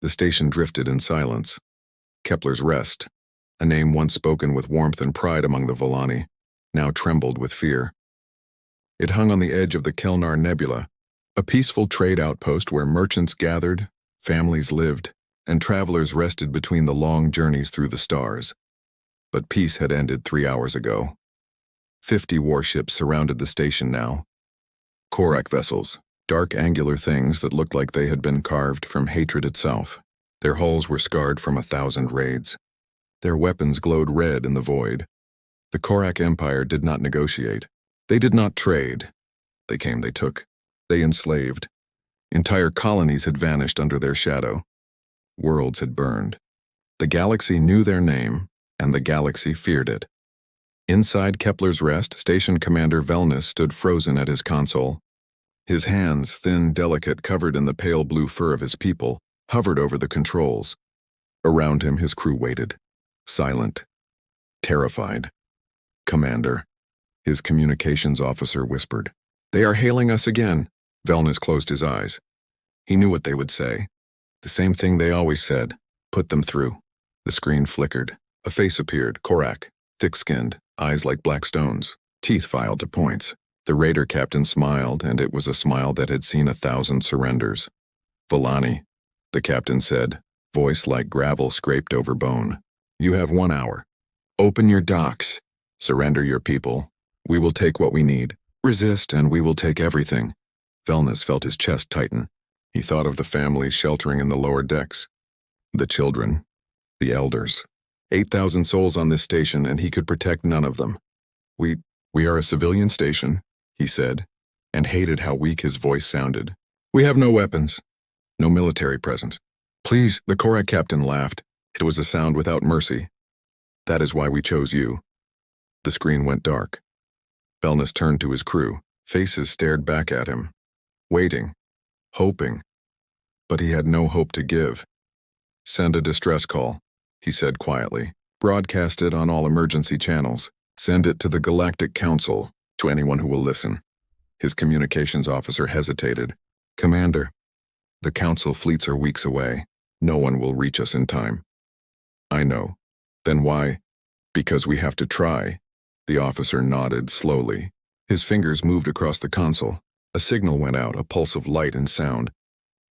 The station drifted in silence. Kepler's Rest, a name once spoken with warmth and pride among the Volani, now trembled with fear. It hung on the edge of the Kelnar Nebula, a peaceful trade outpost where merchants gathered, families lived, and travelers rested between the long journeys through the stars. But peace had ended 3 hours ago. 50 warships surrounded the station now. Korak vessels, dark angular things that looked like they had been carved from hatred itself. Their hulls were scarred from 1,000 raids. Their weapons glowed red in the void. The Korak Empire did not negotiate. They did not trade. They came, they took. They enslaved. Entire colonies had vanished under their shadow. Worlds had burned. The galaxy knew their name, and the galaxy feared it. Inside Kepler's Rest, Station Commander Velnus stood frozen at his console. His hands, thin, delicate, covered in the pale blue fur of his people, hovered over the controls. Around him, his crew waited, silent, terrified. "Commander," his communications officer whispered. "They are hailing us again." Velnus closed his eyes. He knew what they would say. The same thing they always said. Put them through. The screen flickered. A face appeared, Korak, thick-skinned, eyes like black stones, teeth filed to points. The raider captain smiled, and it was a smile that had seen 1,000 surrenders. "Volani," the captain said, voice like gravel scraped over bone. "You have 1 hour. Open your docks. Surrender your people. We will take what we need. Resist, and we will take everything." Velnus felt his chest tighten. He thought of the families sheltering in the lower decks. The children. The elders. 8,000 souls on this station, and he could protect none of them. We are a civilian station," he said, and hated how weak his voice sounded. "We have no weapons. No military presence. Please," the Korak captain laughed. It was a sound without mercy. "That is why we chose you." The screen went dark. Velnus turned to his crew. Faces stared back at him. Waiting. Hoping. But he had no hope to give. "Send a distress call," he said quietly. "Broadcast it on all emergency channels. Send it to the Galactic Council, to anyone who will listen." His communications officer hesitated. "Commander, the Council fleets are weeks away. No one will reach us in time." "I know. Then why?" "Because we have to try." The officer nodded slowly. His fingers moved across the console. A signal went out, a pulse of light and sound,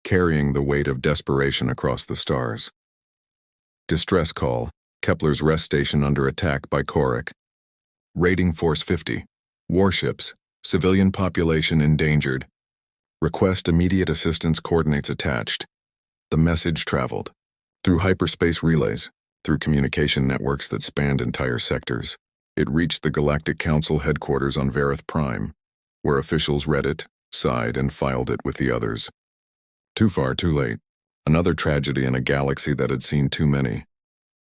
carrying the weight of desperation across the stars. Distress call. Kepler's Rest station under attack by Korak. Raiding Force 50. Warships. Civilian population endangered. Request immediate assistance coordinates attached. The message traveled. Through hyperspace relays, through communication networks that spanned entire sectors. It reached the Galactic Council headquarters on Vareth Prime, where officials read it, sighed, and filed it with the others. Too far, too late. Another tragedy in a galaxy that had seen too many.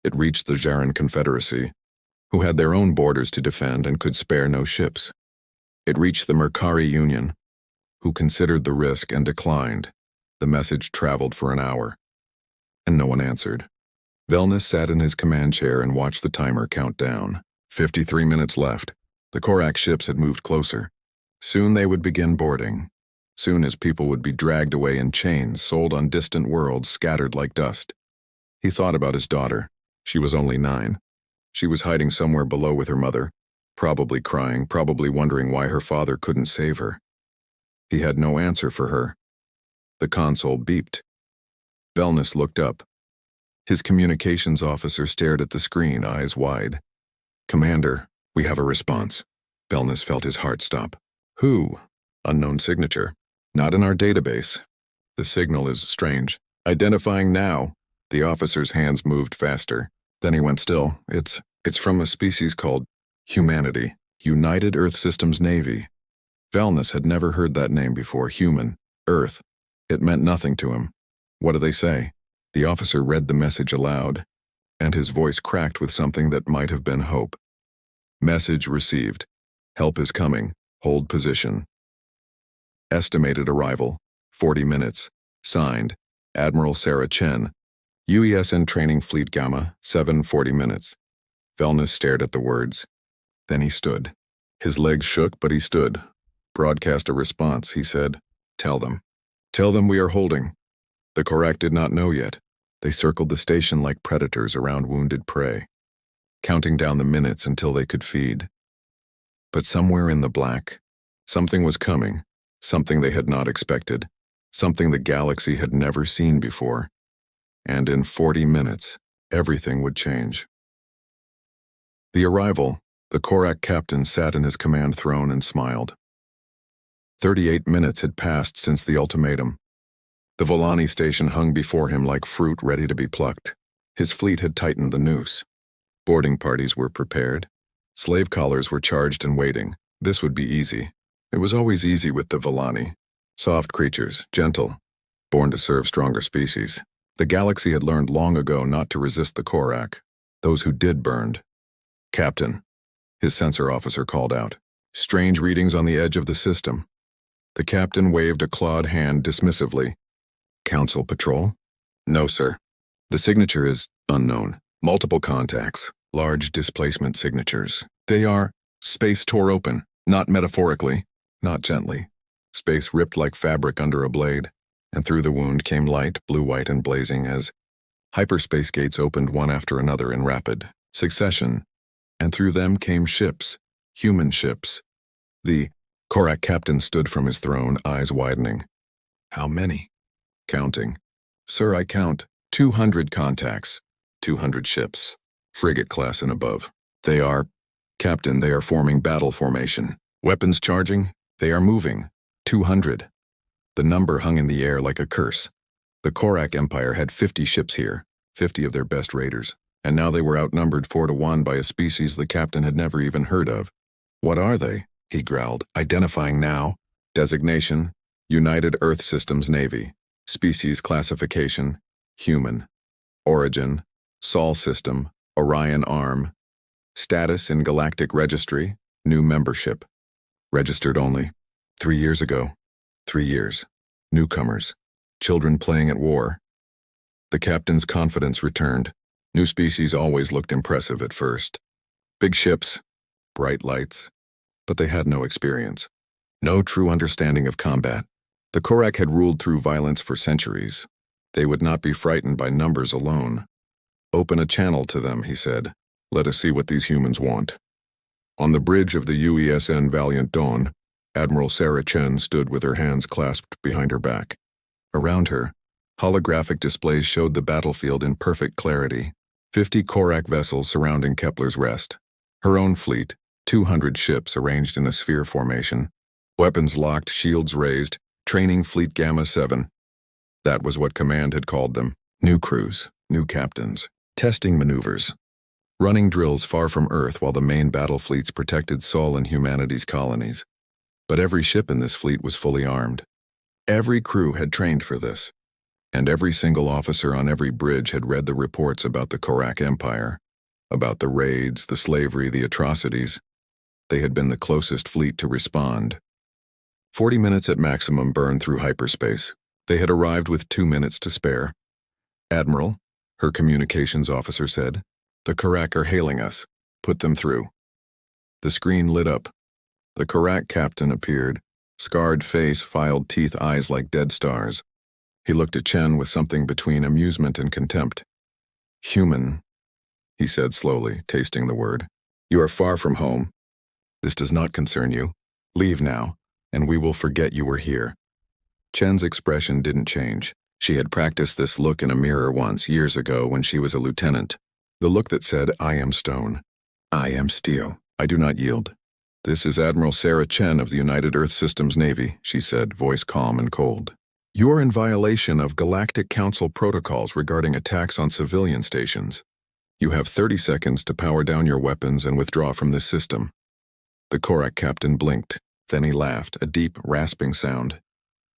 It reached the Jaran Confederacy, who had their own borders to defend and could spare no ships. It reached the Mercari Union, who considered the risk and declined. The message traveled for an hour, and no one answered. Velnus sat in his command chair and watched the timer count down. 53 minutes left. The Korak ships had moved closer. Soon they would begin boarding. Soon his people would be dragged away in chains, sold on distant worlds, scattered like dust. He thought about his daughter. She was only 9. She was hiding somewhere below with her mother, probably crying, probably wondering why her father couldn't save her. He had no answer for her. The console beeped. Velnus looked up. His communications officer stared at the screen, eyes wide. "Commander, we have a response." Velnus felt his heart stop. "Who?" "Unknown signature. Not in our database. The signal is strange. Identifying now." The officer's hands moved faster. Then he went still. It's from a species called Humanity, United Earth Systems Navy." Velnus had never heard that name before. Human, Earth. It meant nothing to him. "What do they say?" The officer read the message aloud, and his voice cracked with something that might have been hope. "Message received. Help is coming. Hold position. Estimated arrival, 40 minutes. Signed, Admiral Sarah Chen. UESN Training Fleet Gamma, 7:40 minutes." Velnus stared at the words. Then he stood. His legs shook, but he stood. "Broadcast a response," he said. Tell them we are holding." The Korak did not know yet. They circled the station like predators around wounded prey, counting down the minutes until they could feed. But somewhere in the black, something was coming, something they had not expected, something the galaxy had never seen before. And in 40 minutes, everything would change. The arrival, the Korak captain sat in his command throne and smiled. 38 minutes had passed since the ultimatum. The Volani station hung before him like fruit ready to be plucked. His fleet had tightened the noose. Boarding parties were prepared. Slave collars were charged and waiting. This would be easy. It was always easy with the Volani. Soft creatures, gentle, born to serve stronger species. The galaxy had learned long ago not to resist the Korak. Those who did burned. "Captain," his sensor officer called out. "Strange readings on the edge of the system." The captain waved a clawed hand dismissively. "Council patrol?" "No, sir. The signature is unknown. Multiple contacts, large displacement signatures. They are..." Space tore open, not metaphorically, not gently. Space ripped like fabric under a blade, and through the wound came light, blue-white and blazing as hyperspace gates opened one after another in rapid succession, and through them came ships, human ships. The Korak captain stood from his throne, eyes widening. "How many?" "Counting. Sir, I count 200 contacts, 200 ships, frigate class and above. They are..." "Captain, they are forming battle formation. Weapons charging, they are moving. 200. The number hung in the air like a curse. The Korak Empire had 50 ships here, 50 of their best raiders, and now they were outnumbered 4-1 by a species the captain had never even heard of. "What are they?" he growled, identifying now. "Designation, United Earth Systems Navy. Species classification, human. Origin, Sol System, Orion Arm. Status in Galactic Registry, new membership. Registered only 3 years ago. 3 years. Newcomers. Children playing at war." The captain's confidence returned. New species always looked impressive at first. Big ships, bright lights, but they had no experience. No true understanding of combat. The Korak had ruled through violence for centuries. They would not be frightened by numbers alone. "Open a channel to them," he said. "Let us see what these humans want." On the bridge of the UESN Valiant Dawn, Admiral Sarah Chen stood with her hands clasped behind her back. Around her, holographic displays showed the battlefield in perfect clarity. 50 Korak vessels surrounding Kepler's Rest. Her own fleet, 200 ships arranged in a sphere formation. Weapons locked, shields raised, training Fleet Gamma 7. That was what Command had called them. New crews, new captains, testing maneuvers. Running drills far from Earth while the main battle fleets protected Sol and humanity's colonies. But every ship in this fleet was fully armed. Every crew had trained for this. And every single officer on every bridge had read the reports about the Korak Empire, about the raids, the slavery, the atrocities. They had been the closest fleet to respond. 40 minutes at maximum burn through hyperspace. They had arrived with 2 minutes to spare. "Admiral," her communications officer said, "the Korak are hailing us. Put them through." The screen lit up. The Korak captain appeared, scarred face, filed teeth, eyes like dead stars. He looked at Chen with something between amusement and contempt. "Human," he said slowly, tasting the word. "You are far from home. This does not concern you. Leave now, and we will forget you were here." Chen's expression didn't change. She had practiced this look in a mirror once, years ago, when she was a lieutenant. The look that said, "I am stone. I am steel. I do not yield." "This is Admiral Sarah Chen of the United Earth Systems Navy," she said, voice calm and cold. "You are in violation of Galactic Council protocols regarding attacks on civilian stations. You have 30 seconds to power down your weapons and withdraw from this system." The Korak captain blinked. Then he laughed, a deep, rasping sound.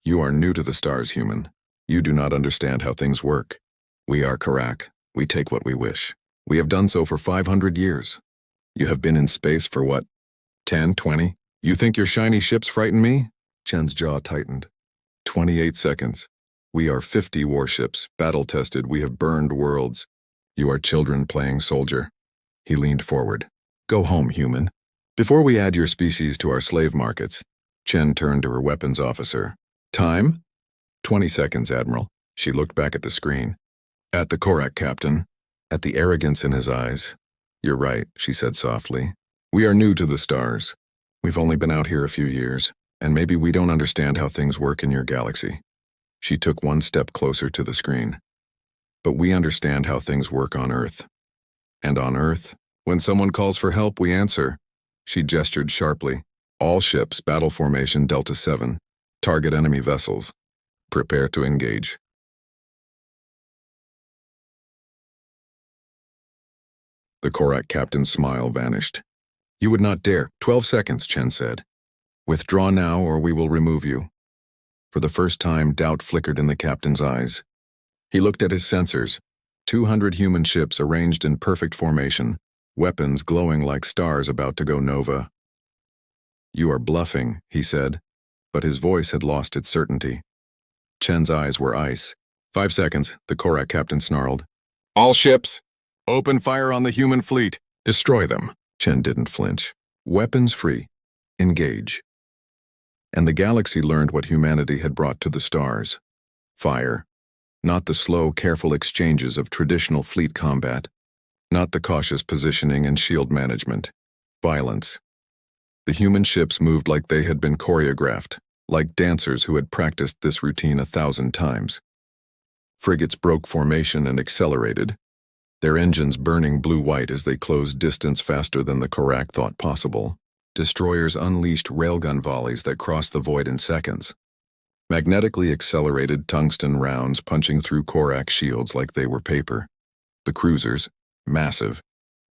"You are new to the stars, human. You do not understand how things work. We are Korak. We take what we wish. We have done so for 500 years. You have been in space for what? 10, 20? You think your shiny ships frighten me?" Chen's jaw tightened. 28 seconds. "We are 50 warships, battle-tested. We have burned worlds. You are children playing soldier." He leaned forward. "Go home, human. Before we add your species to our slave markets." Chen turned to her weapons officer. "Time?" 20 seconds, Admiral." She looked back at the screen. At the Korak captain, at the arrogance in his eyes. "You're right," she said softly. "We are new to the stars. We've only been out here a few years, and maybe we don't understand how things work in your galaxy." She took one step closer to the screen. "But we understand how things work on Earth. And on Earth, when someone calls for help, we answer." She gestured sharply. "All ships, battle formation Delta 7. Target enemy vessels. Prepare to engage." The Korak captain's smile vanished. "You would not dare." 12 seconds, Chen said. "Withdraw now or we will remove you." For the first time, doubt flickered in the captain's eyes. He looked at his sensors. 200 human ships arranged in perfect formation, weapons glowing like stars about to go nova. "You are bluffing," he said, but his voice had lost its certainty. Chen's eyes were ice. 5 seconds, the Korak captain snarled. "All ships, open fire on the human fleet. Destroy them." Chen didn't flinch. "Weapons free. Engage." And the galaxy learned what humanity had brought to the stars. Fire. Not the slow, careful exchanges of traditional fleet combat. Not the cautious positioning and shield management. Violence. The human ships moved like they had been choreographed, like dancers who had practiced this routine 1,000 times. Frigates broke formation and accelerated, their engines burning blue-white as they closed distance faster than the Korak thought possible. Destroyers unleashed railgun volleys that crossed the void in seconds. Magnetically accelerated tungsten rounds punching through Korak shields like they were paper. The cruisers, massive,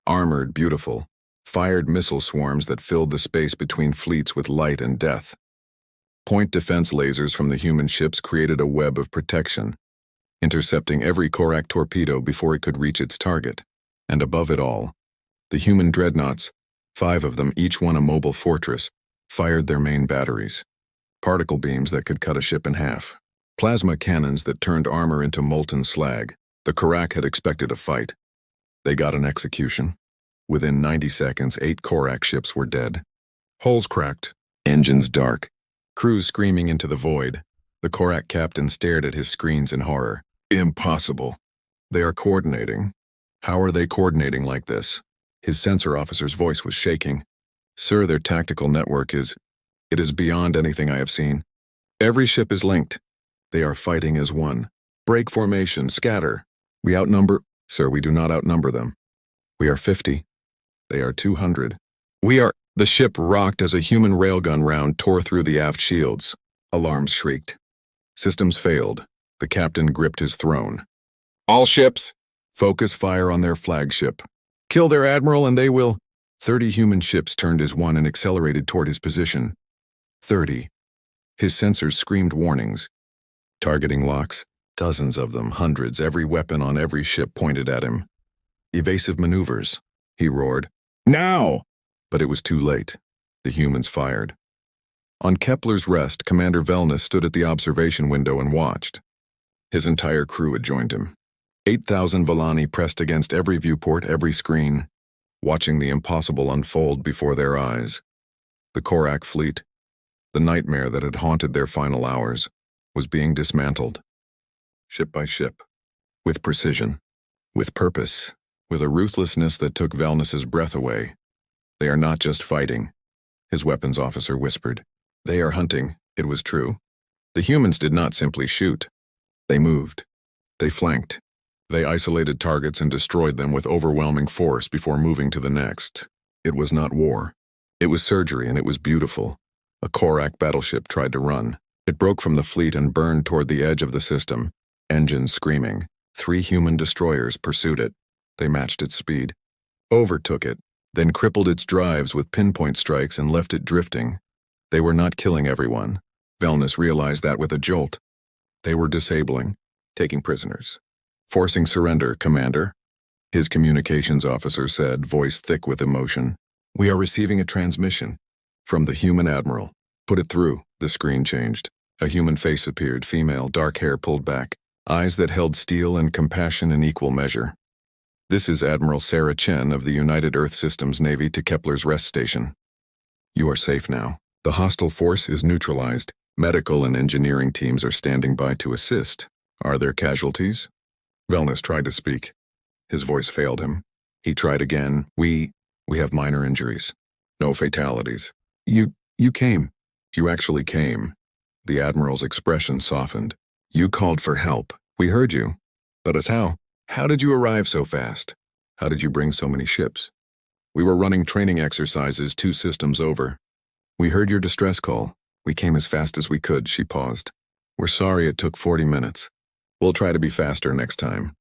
armored, beautiful, fired missile swarms that filled the space between fleets with light and death. Point defense lasers from the human ships created a web of protection, intercepting every Korak torpedo before it could reach its target. And above it all, the human dreadnoughts, 5 of them, each one a mobile fortress, fired their main batteries. Particle beams that could cut a ship in half. Plasma cannons that turned armor into molten slag. The Korak had expected a fight. They got an execution. Within 90 seconds, 8 Korak ships were dead. Hulls cracked, engines dark, crews screaming into the void. The Korak captain stared at his screens in horror. "Impossible. They are coordinating. How are they coordinating like this?" His sensor officer's voice was shaking. "Sir, their tactical network it is beyond anything I have seen. Every ship is linked. They are fighting as one. Break formation, scatter. We outnumber—" "Sir, we do not outnumber them. We are 50. They are 200. We are—" The ship rocked as a human railgun round tore through the aft shields. Alarms shrieked. Systems failed. The captain gripped his throne. "All ships, focus fire on their flagship. Kill their admiral and they will—" 30 human ships turned as one and accelerated toward his position. 30. His sensors screamed warnings. Targeting locks, dozens of them, hundreds, every weapon on every ship pointed at him. "Evasive maneuvers," he roared. "Now!" But it was too late. The humans fired. On Kepler's Rest, Commander Velnus stood at the observation window and watched. His entire crew had joined him. 8,000 Volani pressed against every viewport, every screen, watching the impossible unfold before their eyes. The Korak fleet, the nightmare that had haunted their final hours, was being dismantled. Ship by ship, with precision, with purpose, with a ruthlessness that took Velnus's breath away. "They are not just fighting," his weapons officer whispered. "They are hunting." It was true. The humans did not simply shoot. They moved. They flanked. They isolated targets and destroyed them with overwhelming force before moving to the next. It was not war. It was surgery, and it was beautiful. A Korak battleship tried to run. It broke from the fleet and burned toward the edge of the system, engines screaming. 3 human destroyers pursued it. They matched its speed, overtook it, then crippled its drives with pinpoint strikes and left it drifting. They were not killing everyone. Velnus realized that with a jolt. They were disabling, taking prisoners. "Forcing surrender, Commander," his communications officer said, voice thick with emotion. "We are receiving a transmission from the human admiral." "Put it through." The screen changed. A human face appeared, female, dark hair pulled back, eyes that held steel and compassion in equal measure. "This is Admiral Sarah Chen of the United Earth Systems Navy to Kepler's Rest Station. You are safe now. The hostile force is neutralized. Medical and engineering teams are standing by to assist. Are there casualties?" Wellness tried to speak. His voice failed him. He tried again. We have minor injuries. No fatalities. You came. You actually came. The Admiral's expression softened. You called for help. We heard you. But as how? How did you arrive so fast? How did you bring so many ships? We were running training exercises 2 systems over. We heard your distress call. We came as fast as we could, she paused. We're sorry it took 40 minutes. We'll try to be faster next time.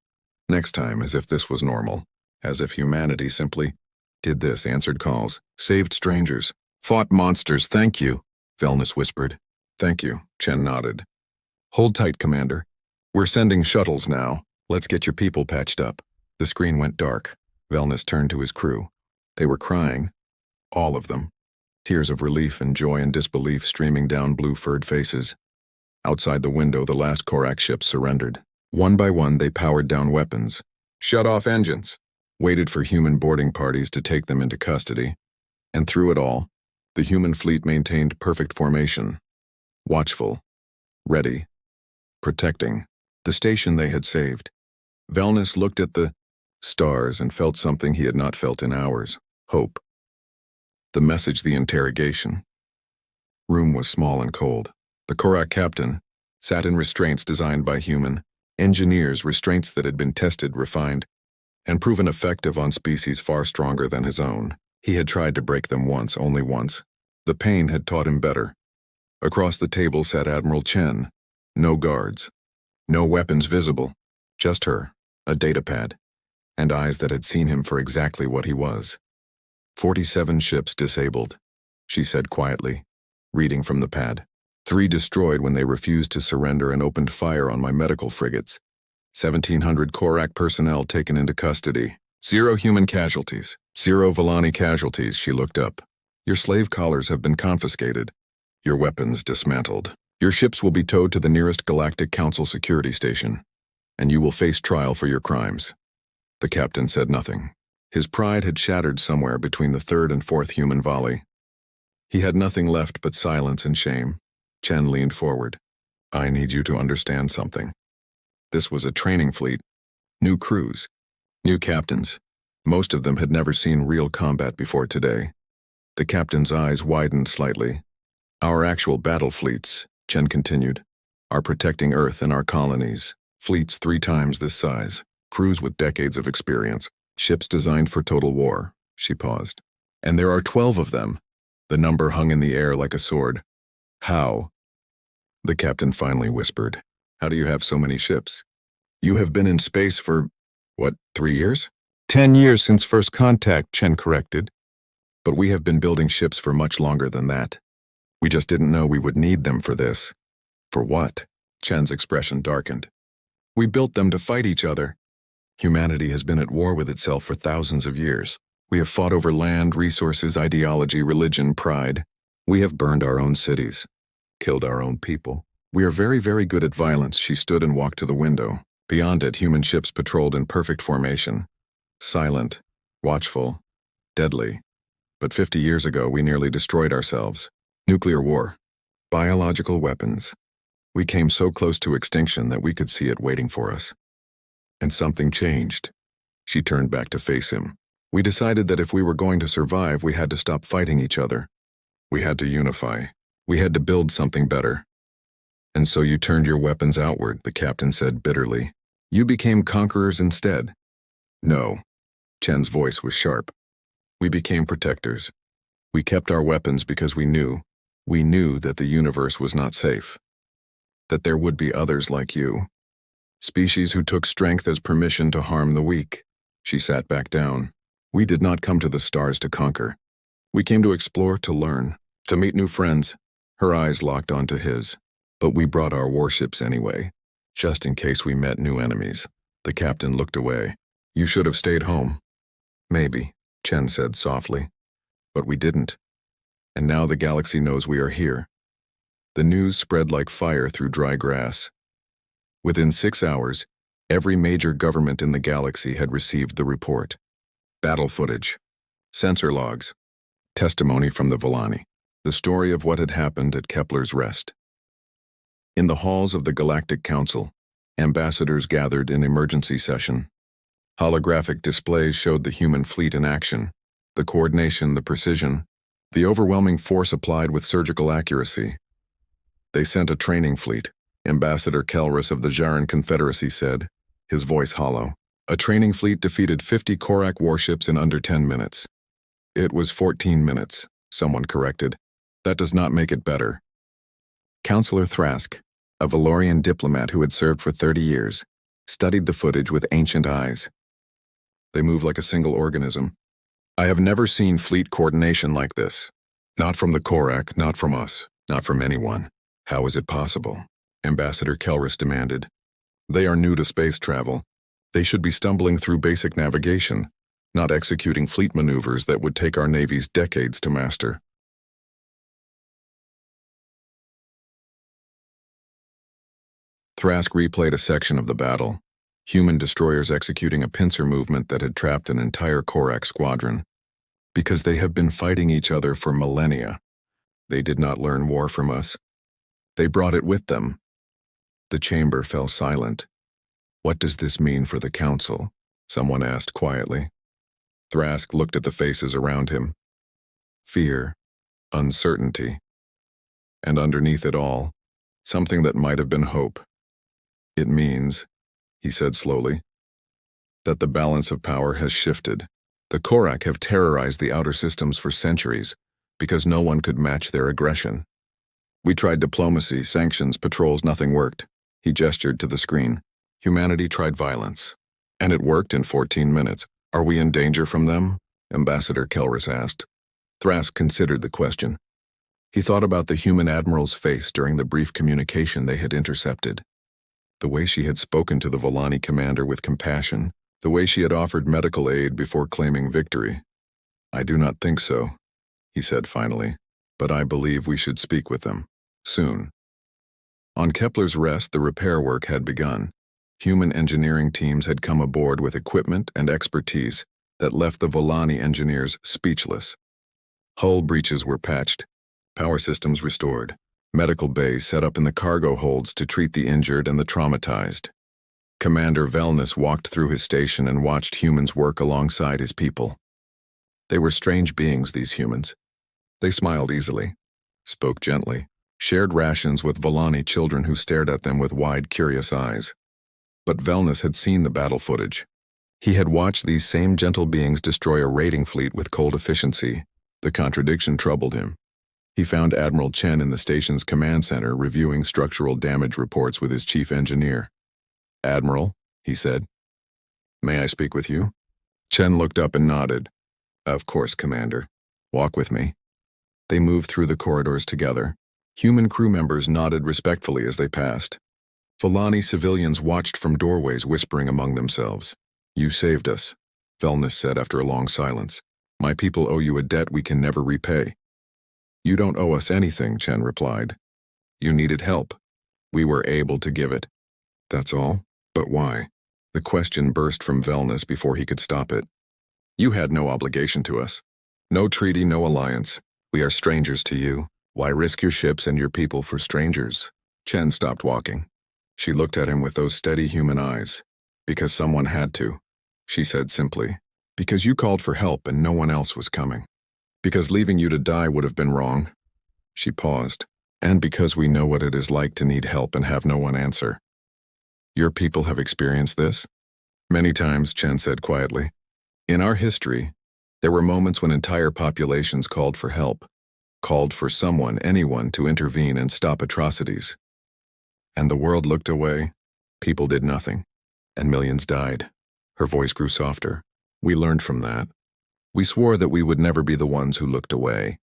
Next time, as if this was normal. As if humanity simply did this, answered calls, saved strangers, fought monsters, thank you, Wellness whispered. Thank you, Chen nodded. Hold tight, Commander. We're sending shuttles now. Let's get your people patched up. The screen went dark. Wellness turned to his crew. They were crying. All of them. Tears of relief and joy and disbelief streaming down blue-furred faces. Outside the window, the last Korak ships surrendered. One by one, they powered down weapons, shut off engines, waited for human boarding parties to take them into custody. And through it all, the human fleet maintained perfect formation. Watchful. Ready. Protecting. The station they had saved. Wellness looked at the stars and felt something he had not felt in hours. Hope. The message, the interrogation. Room was small and cold. The Korak captain sat in restraints designed by human engineers, restraints that had been tested, refined, and proven effective on species far stronger than his own. He had tried to break them once, only once. The pain had taught him better. Across the table sat Admiral Chen. No guards. No weapons visible. Just her, a datapad, and eyes that had seen him for exactly what he was. 47 ships disabled, she said quietly, reading from the pad. 3 destroyed when they refused to surrender and opened fire on my medical frigates. 1,700 Korak personnel taken into custody. 0 human casualties. 0 Volani casualties, she looked up. Your slave collars have been confiscated. Your weapons dismantled. Your ships will be towed to the nearest Galactic Council security station, and you will face trial for your crimes. The captain said nothing. His pride had shattered somewhere between the 3rd and 4th human volley. He had nothing left but silence and shame. Chen leaned forward. I need you to understand something. This was a training fleet. New crews. New captains. Most of them had never seen real combat before today. The captain's eyes widened slightly. Our actual battle fleets, Chen continued, are protecting Earth and our colonies. Fleets 3 times this size. Crews with decades of experience. Ships designed for total war. She paused. And there are 12 of them. The number hung in the air like a sword. How? The captain finally whispered. How do you have so many ships? You have been in space for, 3 years? 10 years since first contact, Chen corrected. But we have been building ships for much longer than that. We just didn't know we would need them for this. For what? Chen's expression darkened. We built them to fight each other. Humanity has been at war with itself for thousands of years. We have fought over land, resources, ideology, religion, pride. We have burned our own cities, killed our own people. We are very, very good at violence. She stood and walked to the window. Beyond it, human ships patrolled in perfect formation. Silent, watchful, deadly. But 50 years ago, we nearly destroyed ourselves. Nuclear war. Biological weapons. We came so close to extinction that we could see it waiting for us. And something changed. She turned back to face him. We decided that if we were going to survive, we had to stop fighting each other. We had to unify. We had to build something better. And so you turned your weapons outward, the captain said bitterly. You became conquerors instead. No. Chen's voice was sharp. We became protectors. We kept our weapons because we knew that the universe was not safe. That there would be others like you. Species who took strength as permission to harm the weak. She sat back down. We did not come to the stars to conquer. We came to explore, to learn, to meet new friends. Her eyes locked onto his. But we brought our warships anyway, just in case we met new enemies. The captain looked away. You should have stayed home. Maybe, Chen said softly. But we didn't. And now the galaxy knows we are here. The news spread like fire through dry grass. Within 6 hours, every major government in the galaxy had received the report. Battle footage, sensor logs, testimony from the Volani, the story of what had happened at Kepler's Rest. In the halls of the Galactic Council, Ambassadors gathered in emergency session. Holographic displays showed the human fleet in action. The coordination, the precision, the overwhelming force applied with surgical accuracy. They sent a training fleet, Ambassador Kelrus of the Jaran Confederacy said, his voice hollow. A training fleet defeated 50 Korak warships in under 10 minutes. It was 14 minutes, someone corrected. That does not make it better. Counselor Thrask, a Valorian diplomat who had served for 30 years, studied the footage with ancient eyes. They move like a single organism. I have never seen fleet coordination like this. Not from the Korak, not from us, not from anyone. How is it possible? Ambassador Kelrus demanded. They are new to space travel. They should be stumbling through basic navigation, not executing fleet maneuvers that would take our navies decades to master. Thrask replayed a section of the battle, human destroyers executing a pincer movement that had trapped an entire Korak squadron. Because they have been fighting each other for millennia. They did not learn war from us. They brought it with them. The chamber fell silent. What does this mean for the council? Someone asked quietly. Thrask looked at the faces around him. Fear, uncertainty, and underneath it all, something that might have been hope. It means, he said slowly, that the balance of power has shifted. The Korak have terrorized the outer systems for centuries because no one could match their aggression. We tried diplomacy, sanctions, patrols, nothing worked. He gestured to the screen. Humanity tried violence. And it worked in 14 minutes. Are we in danger from them? Ambassador Kelrus asked. Thrask considered the question. He thought about the human admiral's face during the brief communication they had intercepted. The way she had spoken to the Volani commander with compassion, the way she had offered medical aid before claiming victory. I do not think so, he said finally, but I believe we should speak with them, soon. On Kepler's Rest, the repair work had begun. Human engineering teams had come aboard with equipment and expertise that left the Volani engineers speechless. Hull breaches were patched, power systems restored, medical bays set up in the cargo holds to treat the injured and the traumatized. Commander Velnus walked through his station and watched humans work alongside his people. They were strange beings, these humans. They smiled easily, spoke gently, shared rations with Volani children who stared at them with wide, curious eyes. But Velnus had seen the battle footage. He had watched these same gentle beings destroy a raiding fleet with cold efficiency. The contradiction troubled him. He found Admiral Chen in the station's command center reviewing structural damage reports with his chief engineer. Admiral, he said. May I speak with you? Chen looked up and nodded. Of course, Commander. Walk with me. They moved through the corridors together. Human crew members nodded respectfully as they passed. Volani civilians watched from doorways, whispering among themselves. You saved us, Velnus said after a long silence. My people owe you a debt we can never repay. You don't owe us anything, Chen replied. You needed help. We were able to give it. That's all? But why? The question burst from Velnus before he could stop it. You had no obligation to us. No treaty, no alliance. We are strangers to you. Why risk your ships and your people for strangers? Chen stopped walking. She looked at him with those steady human eyes. Because someone had to, she said simply. Because you called for help and no one else was coming. Because leaving you to die would have been wrong. She paused. And because we know what it is like to need help and have no one answer. Your people have experienced this? Many times, Chen said quietly. In our history, there were moments when entire populations called for help, called for someone, anyone, to intervene and stop atrocities. And the world looked away. People did nothing. And millions died. Her voice grew softer. We learned from that. We swore that we would never be the ones who looked away.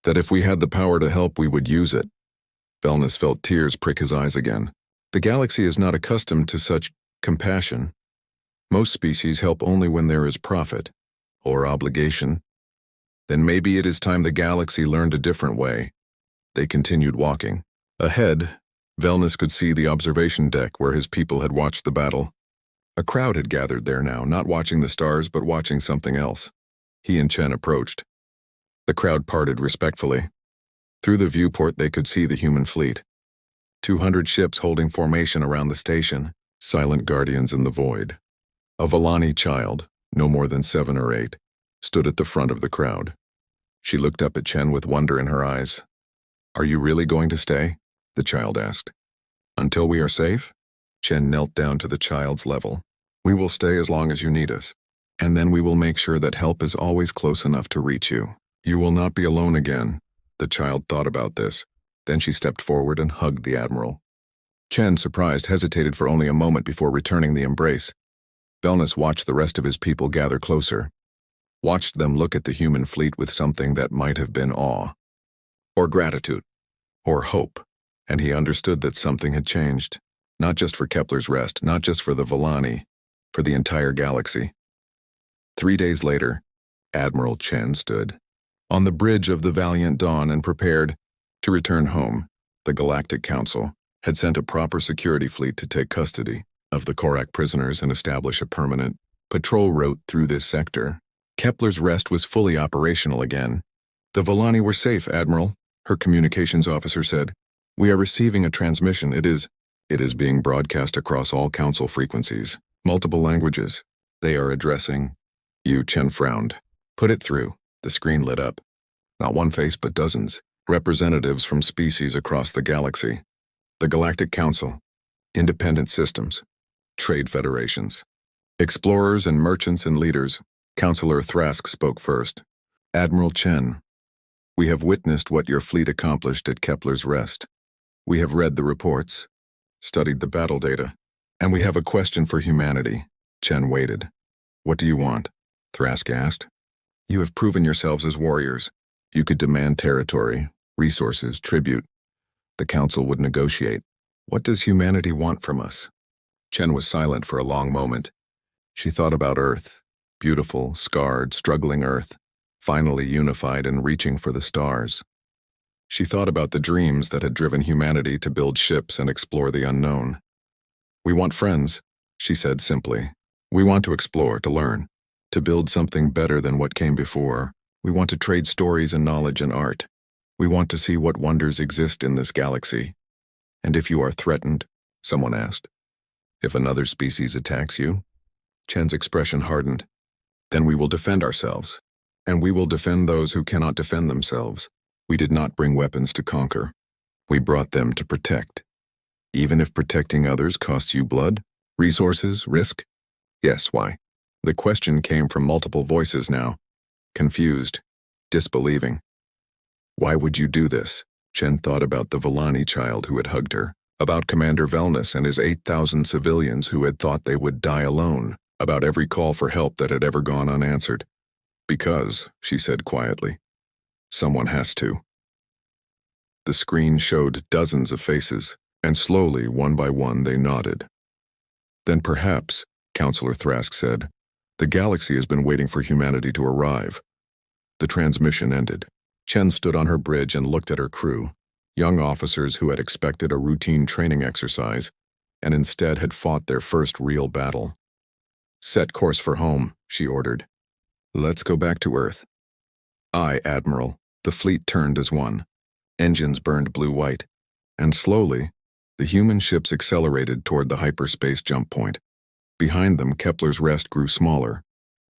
That if we had the power to help, we would use it. Velnus felt tears prick his eyes again. The galaxy is not accustomed to such compassion. Most species help only when there is profit, or obligation. Then maybe it is time the galaxy learned a different way. They continued walking. Ahead, Velnus could see the observation deck where his people had watched the battle. A crowd had gathered there now, not watching the stars but watching something else. He and Chen approached. The crowd parted respectfully. Through the viewport they could see the human fleet. 200 ships holding formation around the station, Silent guardians in the void. A Volani child, no more than 7 or 8, stood at the front of the crowd. She looked up at Chen with wonder in her eyes. "Are you really going to stay?" the child asked. "Until we are safe?" Chen knelt down to the child's level. "We will stay as long as you need us, and then we will make sure that help is always close enough to reach you. You will not be alone again." The child thought about this. Then she stepped forward and hugged the admiral. Chen, surprised, hesitated for only a moment before returning the embrace. Belnus watched the rest of his people gather closer, watched them look at the human fleet with something that might have been awe, or gratitude, or hope, and he understood that something had changed, not just for Kepler's Rest, not just for the Volani, for the entire galaxy. 3 days later, Admiral Chen stood on the bridge of the Valiant Dawn and prepared to return home. The Galactic Council had sent a proper security fleet to take custody of the Korak prisoners and establish a permanent patrol route through this sector. Kepler's Rest was fully operational again. "The Volani were safe, Admiral," her communications officer said. "We are receiving a transmission. It is being broadcast across all council frequencies, multiple languages. They are addressing you." Chen frowned. "Put it through." The screen lit up. Not one face but dozens. Representatives from species across the galaxy. The Galactic Council. Independent systems. Trade federations. Explorers and merchants and leaders. Councillor Thrask spoke first. "Admiral Chen, we have witnessed what your fleet accomplished at Kepler's Rest. We have read the reports, studied the battle data, and we have a question for humanity." Chen waited. "What do you want?" Thrask asked. "You have proven yourselves as warriors. You could demand territory, resources, tribute. The Council would negotiate. What does humanity want from us?" Chen was silent for a long moment. She thought about Earth, beautiful, scarred, struggling Earth, finally unified and reaching for the stars. She thought about the dreams that had driven humanity to build ships and explore the unknown. "We want friends," she said simply. "We want to explore, to learn, to build something better than what came before. We want to trade stories and knowledge and art. We want to see what wonders exist in this galaxy." "And if you are threatened?" someone asked. "If another species attacks you?" Chen's expression hardened. "Then we will defend ourselves. And we will defend those who cannot defend themselves. We did not bring weapons to conquer. We brought them to protect. Even if protecting others costs you blood, resources, risk?" "Yes, why?" The question came from multiple voices now, confused, disbelieving. "Why would you do this?" Chen thought about the Volani child who had hugged her, about Commander Velnus and his 8,000 civilians who had thought they would die alone, about every call for help that had ever gone unanswered. "Because," she said quietly, "someone has to." The screen showed dozens of faces, and slowly, one by one, they nodded. "Then perhaps," Councillor Thrask said, "the galaxy has been waiting for humanity to arrive." The transmission ended. Chen stood on her bridge and looked at her crew, young officers who had expected a routine training exercise and instead had fought their first real battle. "Set course for home," she ordered. "Let's go back to Earth." "Aye, Admiral." The fleet turned as one. Engines burned blue-white, and slowly, the human ships accelerated toward the hyperspace jump point. Behind them, Kepler's Rest grew smaller,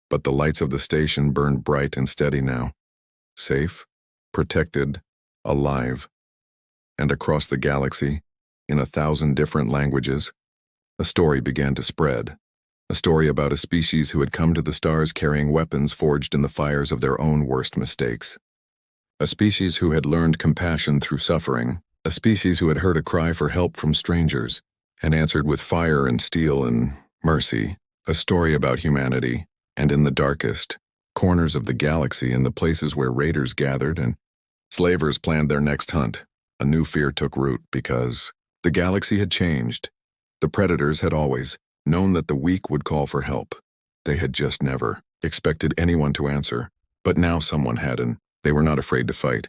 but the lights of the station burned bright and steady now. Safe, protected, alive. And across the galaxy, in 1,000 different languages, a story began to spread. A story about a species who had come to the stars carrying weapons forged in the fires of their own worst mistakes. A species who had learned compassion through suffering. A species who had heard a cry for help from strangers and answered with fire and steel and mercy. A story about humanity, and in the darkest corners of the galaxy, in the places where raiders gathered and slavers planned their next hunt, a new fear took root because the galaxy had changed. The predators had always known that the weak would call for help. They had just never expected anyone to answer, but now someone had, and they were not afraid to fight.